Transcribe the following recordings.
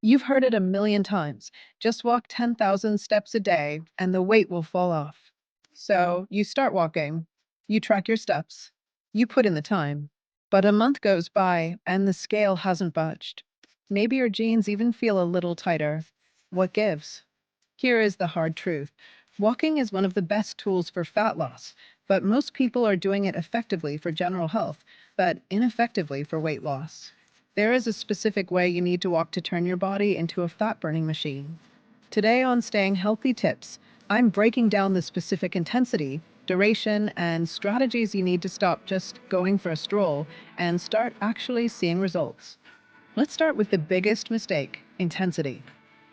You've heard it a million times. Just walk 10,000 steps a day and the weight will fall off. So you start walking, you track your steps, you put in the time. But a month goes by and the scale hasn't budged. Maybe your jeans even feel a little tighter. What gives? Here is the hard truth. Walking is one of the best tools for fat loss, but most people are doing it effectively for general health, but ineffectively for weight loss. There is a specific way you need to walk to turn your body into a fat burning machine. Today on Staying Healthy Tips, I'm breaking down the specific intensity, duration, and strategies you need to stop just going for a stroll and start actually seeing results. Let's start with the biggest mistake: intensity.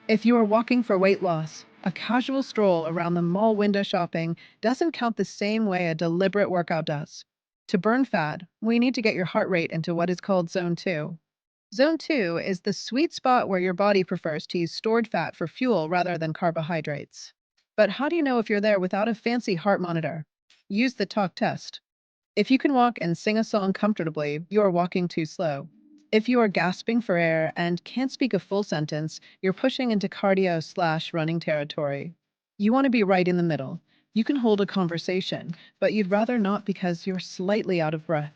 If you are walking for weight loss, a casual stroll around the mall window shopping doesn't count the same way a deliberate workout does. To burn fat, we need to get your heart rate into what is called zone 2. Zone 2 is the sweet spot where your body prefers to use stored fat for fuel rather than carbohydrates. But how do you know if you're there without a fancy heart monitor? Use the talk test. If you can walk and sing a song comfortably, you are walking too slow. If you are gasping for air and can't speak a full sentence, you're pushing into cardio/running territory. You want to be right in the middle. You can hold a conversation, but you'd rather not because you're slightly out of breath.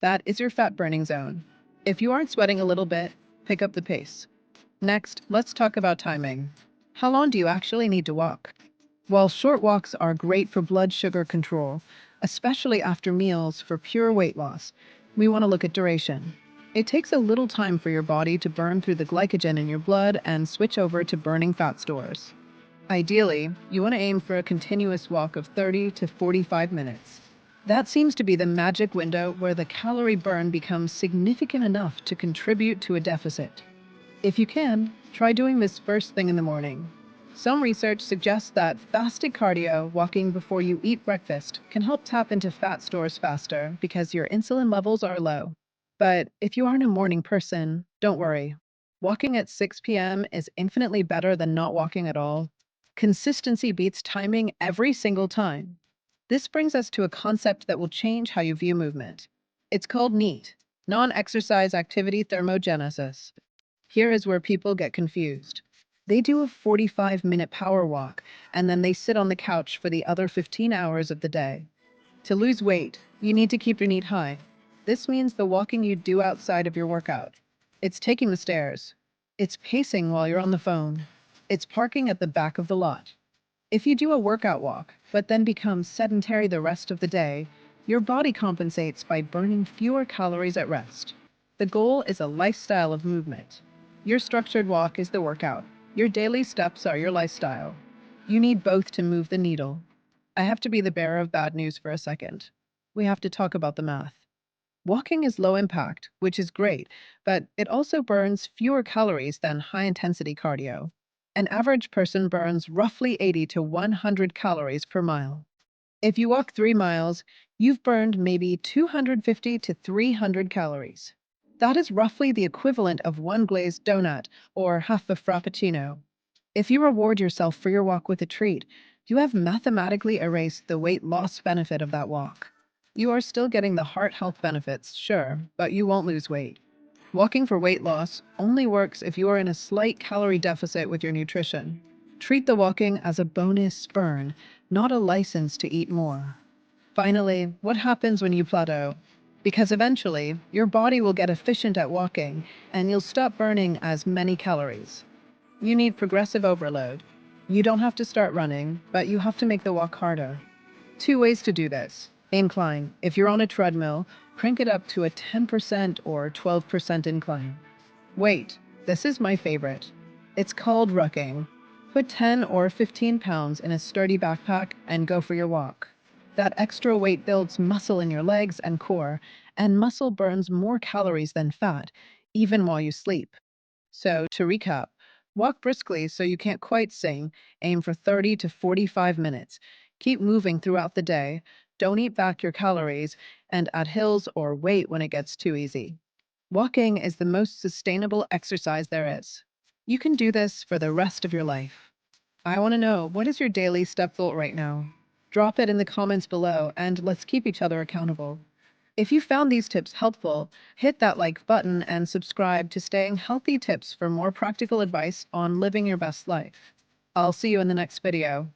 That is your fat burning zone. If you aren't sweating a little bit, pick up the pace. Next, let's talk about timing. How long do you actually need to walk? While short walks are great for blood sugar control, especially after meals for pure weight loss, we want to look at duration. It takes a little time for your body to burn through the glycogen in your blood and switch over to burning fat stores. Ideally, you want to aim for a continuous walk of 30 to 45 minutes. That seems to be the magic window where the calorie burn becomes significant enough to contribute to a deficit. If you can, try doing this first thing in the morning. Some research suggests that fasted cardio, walking before you eat breakfast, can help tap into fat stores faster because your insulin levels are low. But if you aren't a morning person, don't worry. Walking at 6 p.m. is infinitely better than not walking at all. Consistency beats timing every single time. This brings us to a concept that will change how you view movement. It's called NEAT, non-exercise activity thermogenesis. Here is where people get confused. They do a 45-minute power walk, and then they sit on the couch for the other 15 hours of the day. To lose weight, you need to keep your NEAT high. This means the walking you do outside of your workout. It's taking the stairs. It's pacing while you're on the phone. It's parking at the back of the lot. If you do a workout walk, but then become sedentary the rest of the day, your body compensates by burning fewer calories at rest. The goal is a lifestyle of movement. Your structured walk is the workout. Your daily steps are your lifestyle. You need both to move the needle. I have to be the bearer of bad news for a second. We have to talk about the math. Walking is low impact, which is great, but it also burns fewer calories than high intensity cardio. An average person burns roughly 80 to 100 calories per mile. If you walk 3 miles, you've burned maybe 250 to 300 calories. That is roughly the equivalent of one glazed donut or half a frappuccino. If you reward yourself for your walk with a treat, you have mathematically erased the weight loss benefit of that walk. You are still getting the heart health benefits, sure, but you won't lose weight. Walking for weight loss only works if you are in a slight calorie deficit with your nutrition. Treat the walking as a bonus burn, not a license to eat more. Finally, what happens when you plateau? Because eventually, your body will get efficient at walking and you'll stop burning as many calories. You need progressive overload. You don't have to start running, but you have to make the walk harder. Two ways to do this. Incline. If you're on a treadmill, crank it up to a 10% or 12% incline. Wait, this is my favorite. It's called rucking. Put 10 or 15 pounds in a sturdy backpack and go for your walk. That extra weight builds muscle in your legs and core, and muscle burns more calories than fat, even while you sleep. So, to recap, walk briskly so you can't quite sing, aim for 30 to 45 minutes. Keep moving throughout the day, don't eat back your calories, and add hills or wait when it gets too easy. Walking is the most sustainable exercise there is. You can do this for the rest of your life. I want to know, what is your daily step goal right now? Drop it in the comments below and let's keep each other accountable. If you found these tips helpful, hit that like button and subscribe to Staying Healthy Tips for more practical advice on living your best life. I'll see you in the next video.